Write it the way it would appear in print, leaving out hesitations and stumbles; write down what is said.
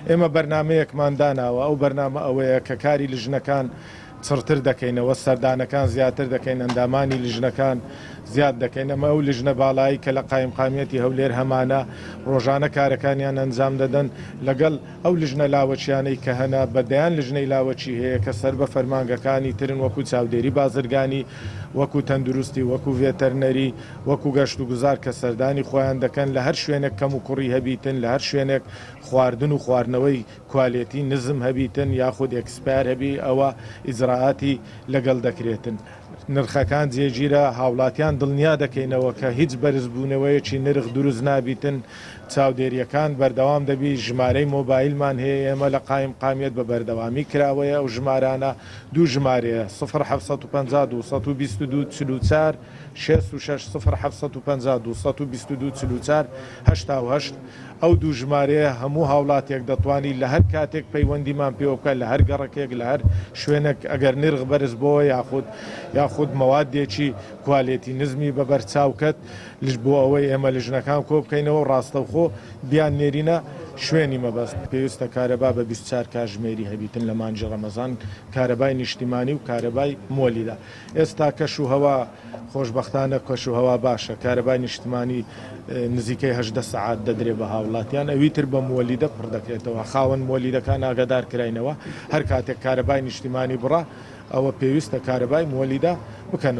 ئێمە بەرنمەیەکمان داناوە، ئەو بەرنامە ئەوەیە کە کاری لیژنەکان چڕتر دەکەینەوە، سەردانەکان زیاتر دەکەین، ئەندامانی لیژنەکان زیاد دەکەین. ئەمە ئەو لیژنە باڵایی کە لە قایمقامیەتی هەولێر هەمانە ڕۆژانە کارەکانیان ئەنجام دەدەن لەگەڵ ئەو لیژنە لاوەچیانەی کە هەنا بەدەیان لیژنەی لاوەچی هەیە کە سەر بە فەرمانگەکانی ترن، وەکو چاودێری بازرگانی، وەکو تەندروستی، وەکو ڤێتەرنەری، وەکو گەشت و گوزار کە سەردانی خۆیان دەکەن لە هەر شوێنێک کەم و کوڕی هەبیتن، لە هەر شوێنێک خواردن و خواردنەوەی کوالێتی نزم هەبیتن یاخود ئێکسپار هەبی ئەوە ئیجراعاتی لەگەڵ دەکرێتن. نرخەکان جێگیرە، هاوڵاتیان دڵنیا دەکەینەوە کە هیچ بەرزبوونەوەیەکی نرخ دروست نابیتن، چاودێریەکان بەردەوام دەبی. ژمارەی مۆبایلمان هەیە، ئێمە لە قایمقامیەت بە بەردەوامی کراوەیە ئەو ژمارانە، دوو ژمارەیە 0752 122 44 66 0752 122 44 88. ئەو دوو ژمارەیە هەموو هاوڵاتێک دەتوانانی لە هەر کاتێک پەیوەندیمان پێوە بکە لە هەر گەڕەکێک لە هەر شوێنێک ئەگەر نرخ بەرز بۆ یاخود مەوادێکی کوالێتی نزمی بەبەرچاوکەت بۆ ئەوەی ئێمە لیژنەکان کۆ بکەینەوە ڕاستەوخۆ بیان نێرینە شوێنی مەبەست. پێویستە کارەبا بە 24 کاتژمێری هەبیتن لە مانجی ڕەمەزان، کارەبای نیشتیمانی و کارەبای مۆلیدا. ئێستا کەش و هەوا خۆشبەختانە کەش و هەوا باشە، کارەبای نیشتیمانی نزیکەی 18 سەعات دەدرێ بە هاوڵاتیان، ئەویتر بە مۆلیدە پڕ دەکرێتەوە. خاوەن مۆلیدەکان ئاگادار کراینەوە هەر کاتێک کارەبای نیشتیمانی بڕا ئەوە پێویستە کارەبای مۆلیدا بکەن.